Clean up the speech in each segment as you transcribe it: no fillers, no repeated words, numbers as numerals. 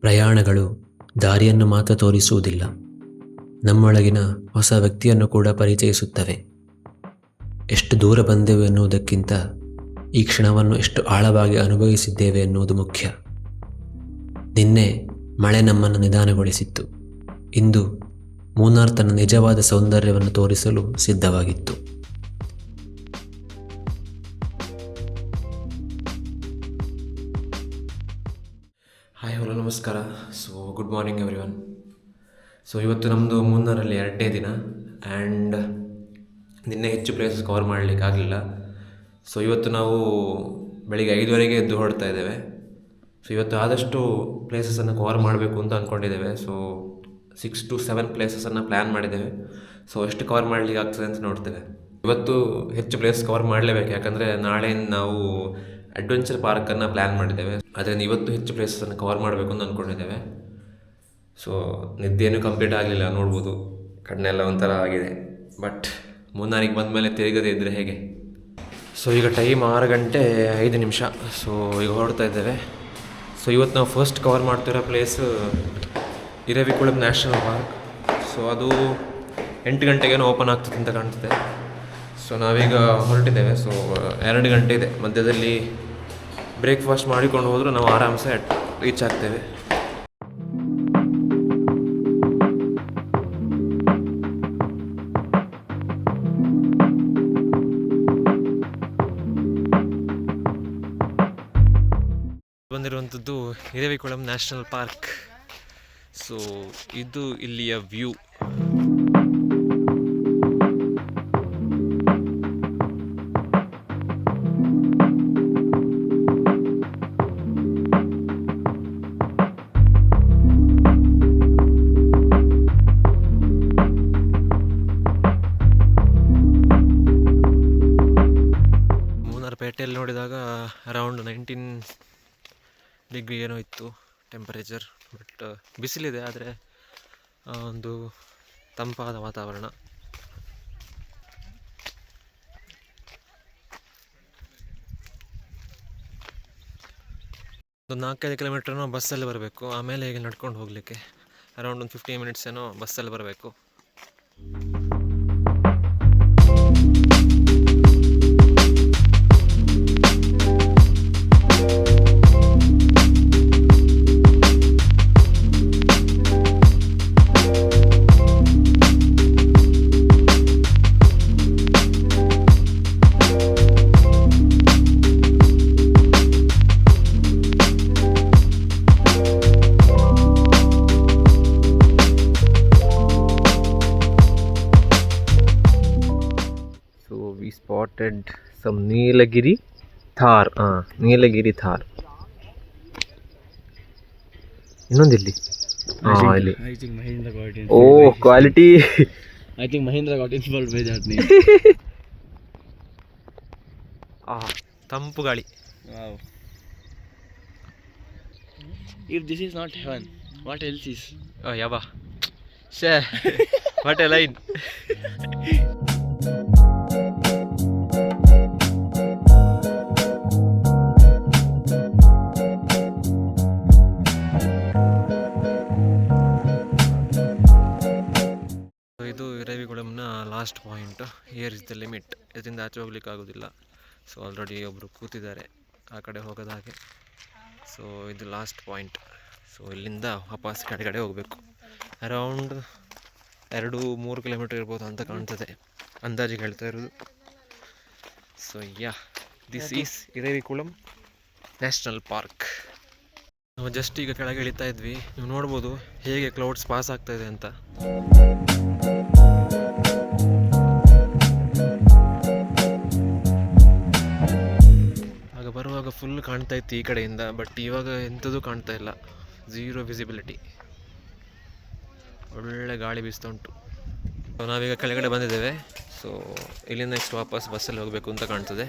ಪ್ರಯಾಣಗಳು ದಾರಿಯನ್ನು ಮಾತ್ರ ತೋರಿಸುವುದಿಲ್ಲ, ನಮ್ಮೊಳಗಿನ ಹೊಸ ವ್ಯಕ್ತಿಯನ್ನು ಕೂಡ ಪರಿಚಯಿಸುತ್ತವೆ. ಎಷ್ಟು ದೂರ ಬಂದೆವು ಎನ್ನುವುದಕ್ಕಿಂತ ಈ ಕ್ಷಣವನ್ನು ಎಷ್ಟು ಆಳವಾಗಿ ಅನುಭವಿಸಿದ್ದೇವೆ ಎನ್ನುವುದು ಮುಖ್ಯ. ನಿನ್ನೆ ಮಳೆ ನಮ್ಮನ್ನು ನಿಧಾನಗೊಳಿಸಿತ್ತು. ಇಂದು ಮೂನಾರ್ ತನ್ನ ನಿಜವಾದ ಸೌಂದರ್ಯವನ್ನು ತೋರಿಸಲು ಸಿದ್ಧವಾಗಿತ್ತು. ಹಾಯ್, ಹಲೋ, ನಮಸ್ಕಾರ. Good morning everyone. ಇವತ್ತು ನಮ್ಮದು ಮೂನಾರಲ್ಲಿ 2ನೇ ದಿನ ಆ್ಯಂಡ್ ನಿನ್ನೆ ಹೆಚ್ಚು ಪ್ಲೇಸಸ್ ಕವರ್ ಮಾಡಲಿಕ್ಕಾಗಲಿಲ್ಲ. ಇವತ್ತು ನಾವು ಬೆಳಿಗ್ಗೆ 5:30ಗೆ ಎದ್ದು ಹೊರಡ್ತಾ ಇದ್ದೇವೆ. ಇವತ್ತು ಆದಷ್ಟು ಪ್ಲೇಸಸನ್ನು ಕವರ್ ಮಾಡಬೇಕು ಅಂತ ಅಂದ್ಕೊಂಡಿದ್ದೇವೆ. 6 to 7 ಪ್ಲೇಸಸನ್ನು ಪ್ಲ್ಯಾನ್ ಮಾಡಿದ್ದೇವೆ. ಎಷ್ಟು ಕವರ್ ಮಾಡಲಿಕ್ಕೆ ಆಗ್ತದೆ ಅಂತ ನೋಡ್ತೇವೆ. ಇವತ್ತು ಹೆಚ್ಚು ಪ್ಲೇಸ್ ಕವರ್ ಮಾಡಲೇಬೇಕು, ಯಾಕಂದರೆ ನಾಳೆ ನಾವು ಅಡ್ವೆಂಚರ್ ಪಾರ್ಕನ್ನು ಪ್ಲ್ಯಾನ್ ಮಾಡಿದ್ದೇವೆ. ಅದರಿಂದ ಇವತ್ತು ಹೆಚ್ಚು ಪ್ಲೇಸಸನ್ನು ಕವರ್ ಮಾಡಬೇಕು ಅಂತ ಅಂದ್ಕೊಂಡಿದ್ದೇವೆ. ನಿದ್ದೆನೂ ಕಂಪ್ಲೀಟ್ ಆಗಲಿಲ್ಲ, ನೋಡ್ಬೋದು, ಕಣ್ಣೆಲ್ಲ ಒಂಥರ ಆಗಿದೆ. ಬಟ್ ಮೂನಾರಿಗೆ ಬಂದ ಮೇಲೆ ತಿರುಗದೇ ಇದ್ದರೆ ಹೇಗೆ. ಈಗ ಟೈಮ್ 6:05. ಈಗ ಹೊರಡ್ತಾ ಇದ್ದೇವೆ. ಇವತ್ತು ನಾವು ಫಸ್ಟ್ ಕವರ್ ಮಾಡ್ತಿರೋ ಪ್ಲೇಸು ಇರವಿಕುಳಂ ನ್ಯಾಷನಲ್ ಪಾರ್ಕ್. ಅದು 8 ಗಂಟೆಗೇನೋ ಓಪನ್ ಆಗ್ತದೆ ಅಂತ ಕಾಣ್ತದೆ. ನಾವೀಗ ಹೊರಟಿದ್ದೇವೆ. 2 ಗಂಟೆ ಇದೆ. ಮಧ್ಯದಲ್ಲಿ ಬ್ರೇಕ್ಫಾಸ್ಟ್ ಮಾಡಿಕೊಂಡು ಹೋದರೂ ನಾವು ಆರಾಮ್ಸೆ ರೀಚ್ ಆಗ್ತೇವೆ. ಬಂದಿರುವಂಥದ್ದು ಇರವಿಕುಳಂ ನ್ಯಾಷನಲ್ ಪಾರ್ಕ್. ಇದು ಇಲ್ಲಿಯ ವ್ಯೂ. ಪೇಟೆಯಲ್ಲಿ ನೋಡಿದಾಗ ಅರೌಂಡ್ 19 ಡಿಗ್ರಿ ಏನೋ ಇತ್ತು ಟೆಂಪರೇಚರ್. ಬಟ್ ಬಿಸಿಲಿದೆ, ಆದರೆ ಒಂದು ತಂಪಾದ ವಾತಾವರಣ. ಒಂದು 4-5 ಕಿಲೋಮೀಟ್ರನೋ ಬಸ್ಸಲ್ಲಿ ಬರಬೇಕು. ಆಮೇಲೆ ಹೇಗೆ ನಡ್ಕೊಂಡು ಹೋಗಲಿಕ್ಕೆ ಅರೌಂಡ್ ಒಂದು 15 ಮಿನಿಟ್ಸ್ ಏನೋ ಬಸ್ಸಲ್ಲಿ ಬರಬೇಕು. We spotted some Nilagiri Thar. Nilagiri Thar. ಇನ್ನೊಂದಿಲ್ಲಿ ಇಲ್ಲಿ. I think Mahindra got in. Oh, quality. I think Mahindra got involved by that name. ತಂಪು ಗಾಳಿ. Wow. If this is not heaven, what else is? Oh, yaba. Share. What a line. ಇದು ಇರವಿಕುಳಂನ last point. Here is the limit. ಇದರಿಂದ ಆಚೆ ಹೋಗ್ಲಿಕ್ಕೆ ಆಗೋದಿಲ್ಲ. Already ಒಬ್ಬರು ಕೂತಿದ್ದಾರೆ ಆ ಕಡೆ ಹೋಗೋದ ಹಾಗೆ. ಇದು ಲಾಸ್ಟ್ ಪಾಯಿಂಟ್. ಇಲ್ಲಿಂದ ವಾಪಸ್ ಕಡೆ ಹೋಗಬೇಕು. ಅರೌಂಡ್ 2-3 ಕಿಲೋಮೀಟರ್ ಇರ್ಬೋದು ಅಂತ ಕಾಣ್ತದೆ, ಅಂದಾಜಿಗೆ ಹೇಳ್ತಾ ಇರೋದು. This is Eravikulam national park. ನಾವು ಜಸ್ಟ್ ಈಗ ಕೆಳಗೆ ಇಳಿತಾ ಇದ್ವಿ. ನೀವು ನೋಡ್ಬೋದು ಹೇಗೆ ಕ್ಲೌಡ್ಸ್ ಪಾಸ್ ಆಗ್ತಾ ಇದೆ ಅಂತ. ಆಗ ಬರುವಾಗ ಫುಲ್ ಕಾಣ್ತಾ ಇತ್ತು ಈ ಕಡೆಯಿಂದ. ಬಟ್ ಇವಾಗ ಎಂಥದೂ ಕಾಣ್ತಾ ಇಲ್ಲ, ಝೀರೋ ವಿಸಿಬಿಲಿಟಿ. ಒಳ್ಳೆ ಗಾಳಿ ಬೀಸ್ತಾ ಉಂಟು. ನಾವೀಗ ಕೆಳಗಡೆ ಬಂದಿದ್ದೇವೆ. ಇಲ್ಲಿಂದ ನೆಕ್ಸ್ಟ್ ವಾಪಸ್ ಬಸ್ಸಲ್ಲಿ ಹೋಗಬೇಕು ಅಂತ ಕಾಣ್ತದೆ.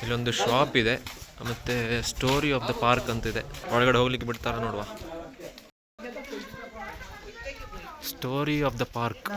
ಇಲ್ಲೊಂದು ಶಾಪ್ ಇದೆ, ಮತ್ತು ಸ್ಟೋರಿ ಆಫ್ ದ ಪಾರ್ಕ್ ಅಂತಿದೆ. ಒಳಗಡೆ ಹೋಗ್ಲಿಕ್ಕೆ ಬಿಡ್ತಾರ ನೋಡುವ. Story of the park.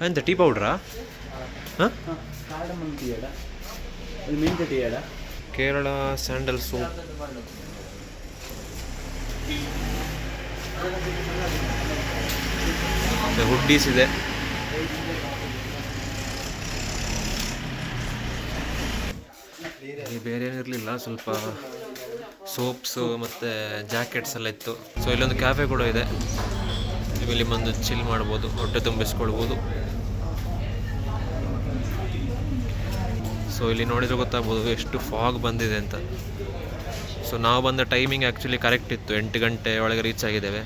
ಎಂತ ಟೀ ಪೌಡ್ರಾ? ಹಾಂ, ಕೇರಳ ಸ್ಯಾಂಡಲ್ ಸೋಪ್. ಹುಡ್ಡೀಸ್ ಇದೆ. ಬೇರೆ ಏನಿರಲಿಲ್ಲ, ಸ್ವಲ್ಪ ಸೋಪ್ಸು ಮತ್ತು ಜಾಕೆಟ್ಸ್ ಎಲ್ಲ ಇತ್ತು. ಸೊ ಇಲ್ಲೊಂದು ಕ್ಯಾಫೆ ಕೂಡ ಇದೆ, ಇಲ್ಲಿ ಬಂದು ಚಿಲ್ ಮಾಡ್ಬೋದು, ಹೊಟ್ಟೆ ತುಂಬಿಸ್ಕೊಳ್ಬೋದು. ಸೊ ಇಲ್ಲಿ ನೋಡಿದರೆ ಗೊತ್ತಾಗ್ಬೋದು ಎಷ್ಟು ಫಾಗ್ ಬಂದಿದೆ ಅಂತ. ಸೊ ನಾವು ಬಂದ ಟೈಮಿಂಗ್ ಆ್ಯಕ್ಚುಲಿ ಕರೆಕ್ಟ್ ಇತ್ತು, 8 ಗಂಟೆ ಒಳಗೆ ರೀಚ್ ಆಗಿದ್ದೇವೆ.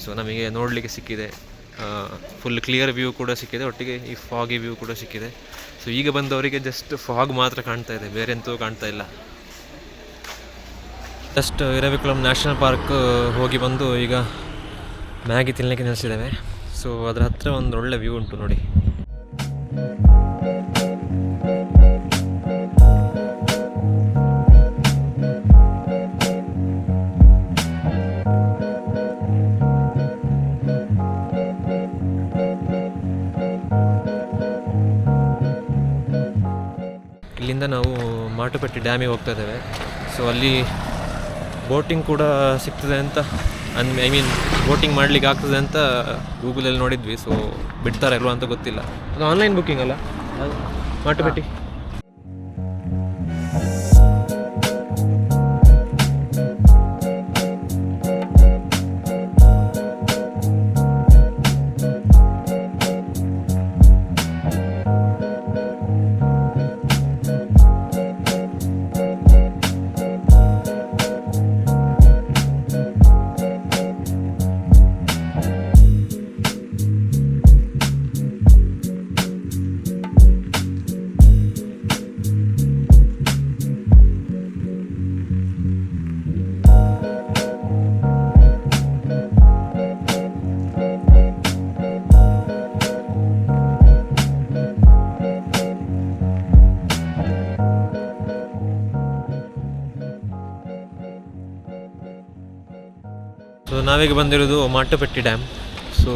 ಸೊ ನಮಗೆ ನೋಡಲಿಕ್ಕೆ ಸಿಕ್ಕಿದೆ, ಫುಲ್ ಕ್ಲಿಯರ್ ವ್ಯೂ ಕೂಡ ಸಿಕ್ಕಿದೆ, ಒಟ್ಟಿಗೆ ಈ ಫಾಗಿ ವ್ಯೂ ಕೂಡ ಸಿಕ್ಕಿದೆ. ಸೊ ಈಗ ಬಂದವರಿಗೆ ಜಸ್ಟ್ ಫಾಗ್ ಮಾತ್ರ ಕಾಣ್ತಾ ಇದೆ, ಬೇರೆ ಎಂತೂ ಕಾಣ್ತಾ ಇಲ್ಲ. ಜಸ್ಟ್ ಇರವಿಕುಲಂ ನ್ಯಾಷನಲ್ ಪಾರ್ಕ್ ಹೋಗಿ ಬಂದು ಈಗ ಮ್ಯಾಗಿ ತಿನ್ನಲಿಕ್ಕೆ ನಿಲ್ಲಿಸಿದ್ದೇವೆ. ಸೊ ಅದರ ಹತ್ತಿರ ಒಂದು ಒಳ್ಳೆ ವ್ಯೂ ಉಂಟು ನೋಡಿ. ಇಲ್ಲಿಂದ ನಾವು ಮಾಟುಪೆಟ್ಟಿ ಡ್ಯಾಮಿಗೆ ಹೋಗ್ತಾ ಇದ್ದೇವೆ. ಸೊ ಅಲ್ಲಿ ಬೋಟಿಂಗ್ ಕೂಡ ಸಿಗ್ತದೆ ಅಂತ ಐ ಮೀನ್ ಬೋಟಿಂಗ್ ಮಾಡಲಿಕ್ಕೆ ಆಗ್ತದೆ ಅಂತ ಗೂಗಲಲ್ಲಿ ನೋಡಿದ್ವಿ. ಸೊ ಬಿಡ್ತಾರೆ ಅಲ್ವಾ ಅಂತ ಗೊತ್ತಿಲ್ಲ. ಅದು ಆನ್ಲೈನ್ ಬುಕ್ಕಿಂಗ್ ಅಲ್ಲ ಮಾಟುಪೆಟ್ಟಿ? ಸೊ ನಾವೀಗ ಬಂದಿರೋದು ಮಾಟುಪೆಟ್ಟಿ ಡ್ಯಾಮ್. ಸೊ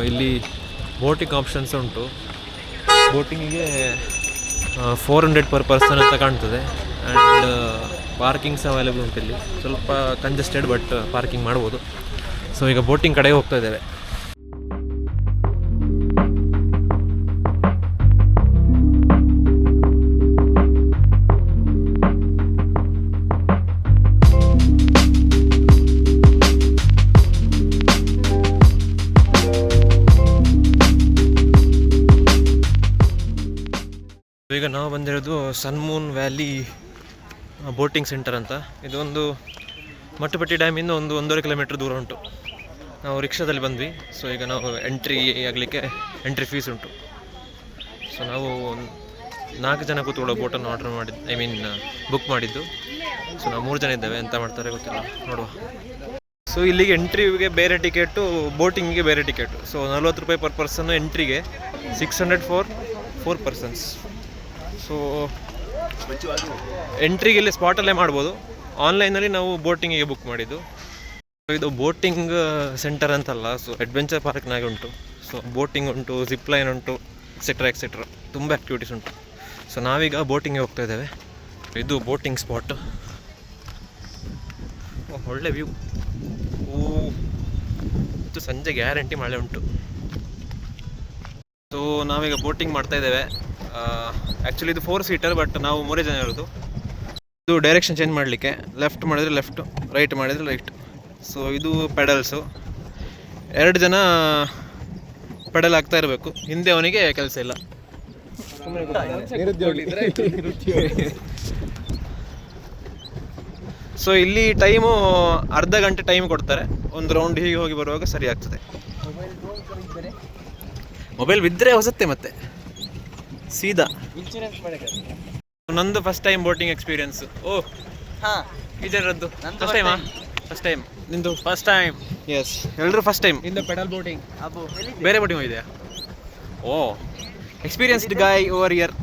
ಇಲ್ಲಿ ಬೋಟಿಂಗ್ ಆಪ್ಷನ್ಸ್ ಉಂಟು. ಬೋಟಿಂಗಿಗೆ 400 ಪರ್ ಪರ್ಸನ್ ಅಂತ ಕಾಣ್ತದೆ. ಆ್ಯಂಡ್ ಪಾರ್ಕಿಂಗ್ಸ್ ಅವೈಲೇಬಲ್ ಉಂಟು ಇಲ್ಲಿ. ಸ್ವಲ್ಪ ಕಂಜೆಸ್ಟೆಡ್ ಬಟ್ ಪಾರ್ಕಿಂಗ್ ಮಾಡ್ಬೋದು. ಸೊ ಈಗ ಬೋಟಿಂಗ್ ಕಡೆಗೆ ಹೋಗ್ತಾ ಇದ್ದೇವೆ. ಈಗ ನಾವು ಬಂದಿರೋದು ಸನ್ಮೂನ್ ವ್ಯಾಲಿ ಬೋಟಿಂಗ್ ಸೆಂಟರ್ ಅಂತ. ಇದೊಂದು ಮಟ್ಟುಪೆಟ್ಟಿ ಡ್ಯಾಮಿಂದ 1.5 ಕಿಲೋಮೀಟರ್ ದೂರ ಉಂಟು. ನಾವು ರಿಕ್ಷಾದಲ್ಲಿ ಬಂದ್ವಿ. ಸೊ ಈಗ ನಾವು ಎಂಟ್ರಿ ಆಗಲಿಕ್ಕೆ ಎಂಟ್ರಿ ಫೀಸ್ ಉಂಟು. ಸೊ ನಾವು 4 ಜನ ಕೂತ್ಕೊಳ್ಳೋ ಬೋಟನ್ನು ಆರ್ಡರ್ ಮಾಡಿದ್ದು, ಐ ಮೀನ್ ಬುಕ್ ಮಾಡಿದ್ದು. ಸೊ ನಾವು 3 ಜನ ಇದ್ದೇವೆ, ಎಂತ ಮಾಡ್ತಾರೆ ಗೊತ್ತಿಲ್ಲ, ನೋಡುವ. ಸೊ ಇಲ್ಲಿಗೆ ಎಂಟ್ರಿಗೆ ಬೇರೆ ಟಿಕೆಟು, ಬೋಟಿಂಗಿಗೆ ಬೇರೆ ಟಿಕೆಟು. ಸೊ 40 ರೂಪಾಯಿ ಪರ್ ಪರ್ಸನ್ನು ಎಂಟ್ರಿಗೆ, 600 ಫಾರ್ 4 ಪರ್ಸನ್ಸ್. ಸೊ ಎಂಟ್ರಿಗೆ ಇಲ್ಲಿ ಸ್ಪಾಟಲ್ಲೇ ಮಾಡ್ಬೋದು. ಆನ್ಲೈನಲ್ಲಿ ನಾವು ಬೋಟಿಂಗಿಗೆ ಬುಕ್ ಮಾಡಿದ್ದು. ಇದು ಬೋಟಿಂಗ್ ಸೆಂಟರ್ ಅಂತಲ್ಲ, ಸೊ ಅಡ್ವೆಂಚರ್ ಪಾರ್ಕ್ನಾಗೆ ಉಂಟು. ಸೊ ಬೋಟಿಂಗ್ ಉಂಟು, ಜಿಪ್ ಲೈನ್ ಉಂಟು, ಎಕ್ಸೆಟ್ರಾ ಎಕ್ಸೆಟ್ರಾ, ತುಂಬ ಆ್ಯಕ್ಟಿವಿಟೀಸ್ ಉಂಟು. ಸೊ ನಾವೀಗ ಬೋಟಿಂಗ್ಗೆ ಹೋಗ್ತಾ ಇದ್ದೇವೆ. ಇದು ಬೋಟಿಂಗ್ ಸ್ಪಾಟ್. ಒಳ್ಳೆ ವ್ಯೂ. ಇದು ಸಂಜೆ ಗ್ಯಾರಂಟಿ ಮಳೆ ಉಂಟು. ಸೊ ನಾವೀಗ ಬೋಟಿಂಗ್ ಮಾಡ್ತಾ ಇದ್ದೇವೆ. ಆ್ಯಕ್ಚುಲಿ ಇದು 4 ಸೀಟರ್, ಬಟ್ ನಾವು 3 ಜನ ಇರೋದು. ಇದು ಡೈರೆಕ್ಷನ್ ಚೇಂಜ್ ಮಾಡಲಿಕ್ಕೆ ಲೆಫ್ಟ್ ಮಾಡಿದರೆ ಲೆಫ್ಟು, ರೈಟ್ ಮಾಡಿದರೆ ರೈಟ್. ಸೊ ಇದು ಪೆಡಲ್ಸು. 2 ಜನ ಪೆಡಲ್ ಆಗ್ತಾ ಇರಬೇಕು, ಹಿಂದೆ ಅವನಿಗೆ ಕೆಲಸ ಇಲ್ಲ. ಸೊ ಇಲ್ಲಿ ಟೈಮು ಅರ್ಧ ಗಂಟೆ ಟೈಮ್ ಕೊಡ್ತಾರೆ. ಒಂದು ರೌಂಡ್ ಹೀಗೆ ಹೋಗಿ ಬರುವಾಗ ಸರಿ ಆಗ್ತದೆ. ಮೊಬೈಲ್ ಬಿದ್ದರೆ ಹೊಸತ್ತೆ ಮತ್ತೆ ಸೀದಾ. ನಂದು first time boating experience. Oh ಹಾಂ, ಇದರದ್ದು ಫಸ್ಟ್ ಟೈಮಾ? First time. ನಿಂದು ಫಸ್ಟ್ ಟೈಮ್? ಎಸ್, ಎಲ್ಲರೂ first time. In the pedal boating. ಬೇರೆ ಬೋಟಿಂಗ್ ಹೋಗಿದೆಯಾ? ಓ, ಎಕ್ಸ್ಪೀರಿಯನ್ಸ್ಡ್ ಗಾಯ್ ಓವರ್ ಇಯರ್.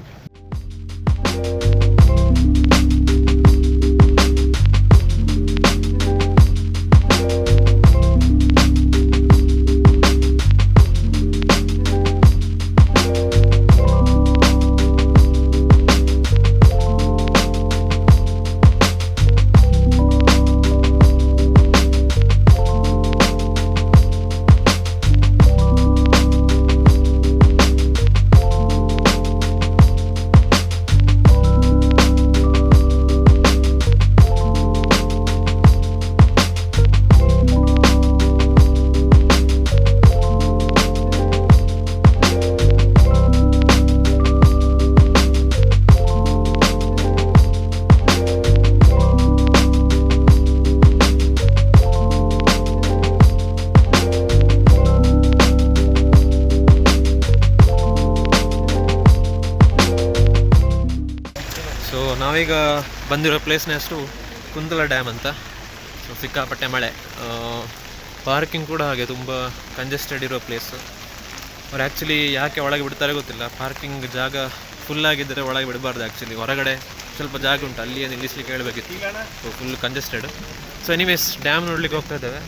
ನಾವೀಗ ಬಂದಿರೋ ಪ್ಲೇಸ್ನ ಹೆಸರು ಕುಂದಲ ಡ್ಯಾಮ್ ಅಂತ. ಸೊ ಸಿಕ್ಕಾಪಟ್ಟೆ ಮಳೆ, ಪಾರ್ಕಿಂಗ್ ಕೂಡ ಹಾಗೆ ತುಂಬ ಕಂಜೆಸ್ಟೆಡ್ ಇರೋ ಪ್ಲೇಸು. ಅವ್ರು ಆ್ಯಕ್ಚುಲಿ ಯಾಕೆ ಒಳಗೆ ಬಿಡ್ತಾರೆ ಗೊತ್ತಿಲ್ಲ. ಪಾರ್ಕಿಂಗ್ ಜಾಗ ಫುಲ್ಲಾಗಿದ್ದರೆ ಒಳಗೆ ಬಿಡಬಾರ್ದು. ಆ್ಯಕ್ಚುಲಿ ಹೊರಗಡೆ ಸ್ವಲ್ಪ ಜಾಗ ಉಂಟು, ಅಲ್ಲಿಯೇ ನಿಲ್ಲಿಸ್ಲಿಕ್ಕೆ ಹೇಳಬೇಕಿತ್ತು. So full congested. So anyways dam ನೋಡ್ಲಿಕ್ಕೆ ಹೋಗ್ತಾ ಇದ್ದೇವೆ.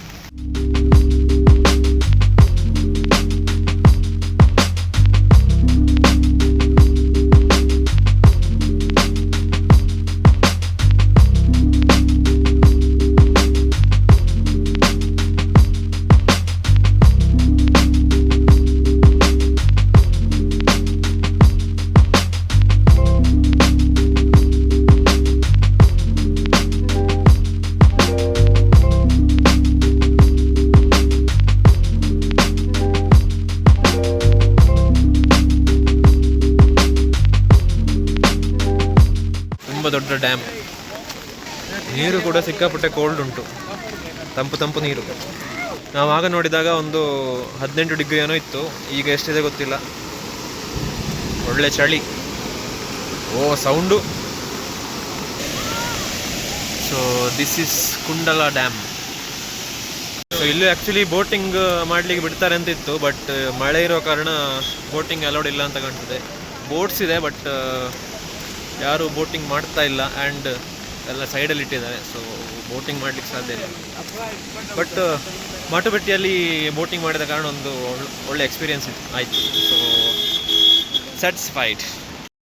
ದೊಡ್ಡ ಡ್ಯಾಮ್. ನೀರು ಕೂಡ ಸಿಕ್ಕಾಪಟ್ಟೆ ಕೋಲ್ಡ್ ಉಂಟು, ತಂಪು ನೀರು. ನಾವು ಆಗ ನೋಡಿದಾಗ ಒಂದು 18 ಡಿಗ್ರಿ ಏನೋ ಇತ್ತು, ಈಗ ಎಷ್ಟಿದೆ ಗೊತ್ತಿಲ್ಲ. ಒಳ್ಳೆ ಚಳಿ. ಓ sound. So this is Kundala dam. So ಇಲ್ಲಿ ಆ್ಯಕ್ಚುಲಿ ಬೋಟಿಂಗ್ ಮಾಡಲಿಕ್ಕೆ ಬಿಡ್ತಾರೆ ಅಂತ ಇತ್ತು, ಬಟ್ ಮಳೆ ಇರೋ ಕಾರಣ ಬೋಟಿಂಗ್ ಅಲೌಡ್ ಇಲ್ಲ ಅಂತ ಕಾಣ್ತದೆ. ಬೋಟ್ಸ್ ಇದೆ, ಬಟ್ ಯಾರು ಬೋಟಿಂಗ್ ಮಾಡ್ತಾ ಇಲ್ಲ. ಆ್ಯಂಡ್ ಎಲ್ಲ ಸೈಡಲ್ಲಿ ಇಟ್ಟಿದ್ದಾರೆ, ಸೊ ಬೋಟಿಂಗ್ ಮಾಡಲಿಕ್ಕೆ ಸಾಧ್ಯ ಇಲ್ಲ. ಬಟ್ ಮಾಟುಬೆಟ್ಟಿಯಲ್ಲಿ ಬೋಟಿಂಗ್ ಮಾಡಿದ ಕಾರಣ ಒಂದು ಒಳ್ಳೆ ಎಕ್ಸ್ಪೀರಿಯನ್ಸ್ ಆಯಿತು. So satisfied.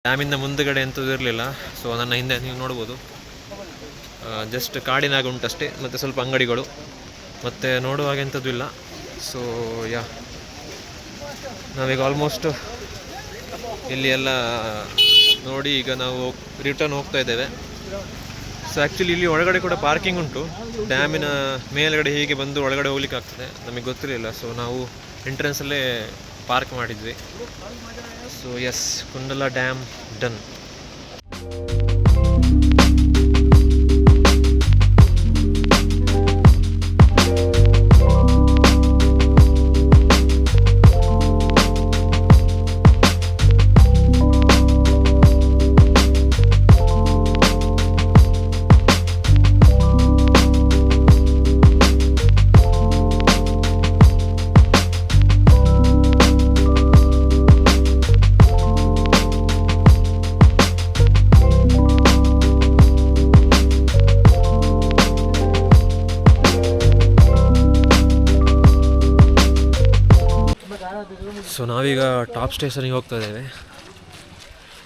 ಡ್ಯಾಮಿಂದ ಮುಂದುಗಡೆ ಎಂಥದ್ದು ಇರಲಿಲ್ಲ. ಸೊ ನನ್ನ ಹಿಂದೆ ನೀವು ನೋಡ್ಬೋದು, ಜಸ್ಟ್ ಕಾಡಿನಾಗ ಉಂಟಷ್ಟೇ, ಮತ್ತು ಸ್ವಲ್ಪ ಅಂಗಡಿಗಳು, ಮತ್ತು ನೋಡುವಾಗ ಎಂಥದ್ದು ಇಲ್ಲ. ಸೊ ನಾವೀಗ ಆಲ್ಮೋಸ್ಟ್ ಇಲ್ಲಿ ಎಲ್ಲ ನೋಡಿ ಈಗ ನಾವು ರಿಟರ್ನ್ ಹೋಗ್ತಾ ಇದ್ದೇವೆ. ಸೊ ಆ್ಯಕ್ಚುಲಿ ಇಲ್ಲಿ ಒಳಗಡೆ ಕೂಡ ಪಾರ್ಕಿಂಗ್ ಉಂಟು. ಡ್ಯಾಮಿನ ಮೇಲ್ಗಡೆ ಹೀಗೆ ಬಂದು ಒಳಗಡೆ ಹೋಗ್ಲಿಕ್ಕೆ ಆಗ್ತದೆ, ನಮಗೆ ಗೊತ್ತಿರಲಿಲ್ಲ. ಸೊ ನಾವು ಎಂಟ್ರೆನ್ಸಲ್ಲೇ ಪಾರ್ಕ್ ಮಾಡಿದ್ವಿ. So yes, Kundala dam done. So ನಾವೀಗ ಟಾಪ್ ಸ್ಟೇಷನಿಗೆ ಹೋಗ್ತಾ ಇದ್ದೇವೆ.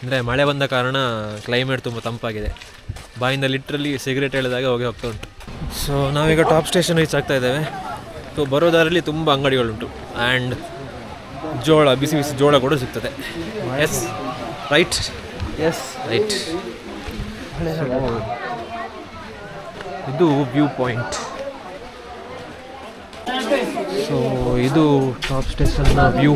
ಅಂದರೆ ಮಳೆ ಬಂದ ಕಾರಣ ಕ್ಲೈಮೇಟ್ ತುಂಬ ತಂಪಾಗಿದೆ. ಬಾಯಿಂದ ಲಿಟ್ರಲಿ ಸಿಗರೇಟ್ ಹೇಳಿದಾಗ ಹೋಗ್ತಾ ಉಂಟು. ಸೊ ನಾವೀಗ ಟಾಪ್ ಸ್ಟೇಷನ್ ರೀಚ್ ಆಗ್ತಾ ಇದ್ದೇವೆ. ಸೊ ಬರೋ ದಾರಿಯಲ್ಲಿ ತುಂಬ ಅಂಗಡಿಗಳುಂಟು. ಆ್ಯಂಡ್ ಬಿಸಿ ಬಿಸಿ ಜೋಳ ಕೂಡ ಸಿಗ್ತದೆ. Yes right, yes right. ಇದು ವ್ಯೂ ಪಾಯಿಂಟ್. ಸೊ ಇದು ಟಾಪ್ ಸ್ಟೇಷನ್ನ ವ್ಯೂ.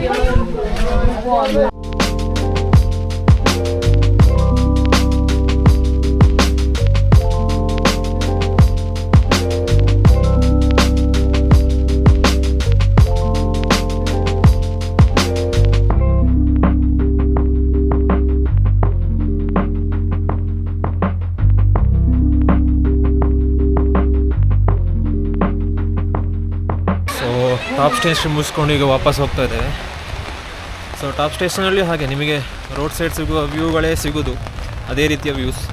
ಟಾಪ್ ಸ್ಟೇಷನ್ ಮುಗಿಸ್ಕೊಂಡು ಈಗ ವಾಪಸ್ ಹೋಗ್ತಾ ಇದ್ದೇವೆ. ಸೊ ಟಾಪ್ ಸ್ಟೇಷನಲ್ಲಿ ಹಾಗೆ ನಿಮಗೆ ರೋಡ್ ಸೈಡ್ ಸಿಗುವ ವ್ಯೂಗಳೇ ಸಿಗೋದು, ಅದೇ ರೀತಿಯ ವ್ಯೂಸ್.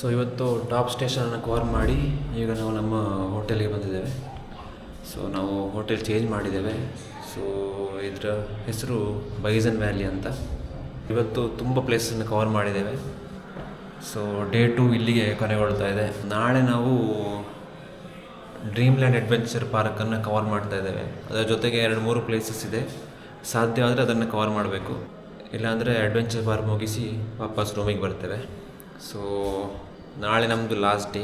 ಸೊ ಇವತ್ತು ಟಾಪ್ ಸ್ಟೇಷನನ್ನು ಕವರ್ ಮಾಡಿ ಈಗ ನಾವು ನಮ್ಮ ಹೋಟೆಲ್ಗೆ ಬಂದಿದ್ದೇವೆ. ಸೊ ನಾವು ಹೋಟೆಲ್ ಚೇಂಜ್ ಮಾಡಿದ್ದೇವೆ. ಸೊ ಇದರ ಹೆಸರು ಬೈಸನ್ ವ್ಯಾಲಿ ಅಂತ. ಇವತ್ತು ತುಂಬ ಪ್ಲೇಸನ್ನು ಕವರ್ ಮಾಡಿದ್ದೇವೆ. ಸೊ ಡೇ 2 ಇಲ್ಲಿಗೆ ಕೊನೆಗೊಳ್ತಾ ಇದೆ. ನಾಳೆ ನಾವು ಡ್ರೀಮ್ಲ್ಯಾಂಡ್ ಅಡ್ವೆಂಚರ್ ಪಾರ್ಕನ್ನು ಕವರ್ ಮಾಡ್ತಾ ಇದ್ದೇವೆ. ಅದರ ಜೊತೆಗೆ 2-3 ಪ್ಲೇಸಸ್ ಇದೆ. ಸಾಧ್ಯವಾದರೆ ಅದನ್ನು ಕವರ್ ಮಾಡಬೇಕು, ಇಲ್ಲಾಂದರೆ ಅಡ್ವೆಂಚರ್ ಪಾರ್ಕ್ ಮುಗಿಸಿ ವಾಪಸ್ ರೂಮಿಗೆ ಬರ್ತೇವೆ. ಸೊ ನಾಳೆ ನಮ್ಮದು ಲಾಸ್ಟ್ ಡೇ.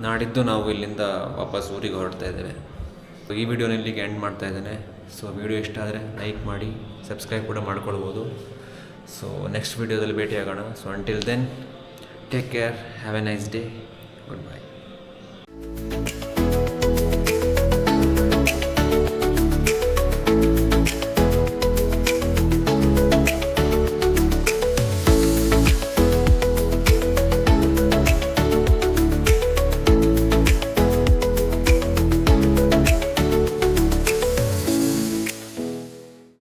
ನಾಡಿದ್ದು ನಾವು ಇಲ್ಲಿಂದ ವಾಪಸ್ ಊರಿಗೆ ಹೊರಡ್ತಾ ಇದ್ದೇವೆ. ಈ ವಿಡಿಯೋನ ಇಲ್ಲಿಗೆ ಎಂಡ್ ಮಾಡ್ತಾ ಇದ್ದೇನೆ. ಸೊ ವಿಡಿಯೋ ಇಷ್ಟ ಆದರೆ ಲೈಕ್ ಮಾಡಿ, ಸಬ್ಸ್ಕ್ರೈಬ್ ಕೂಡ ಮಾಡ್ಕೊಳ್ಬೋದು. ಸೊ ನೆಕ್ಸ್ಟ್ ವಿಡಿಯೋದಲ್ಲಿ ಭೇಟಿಯಾಗೋಣ. So until then, take care, have a nice day, good bye.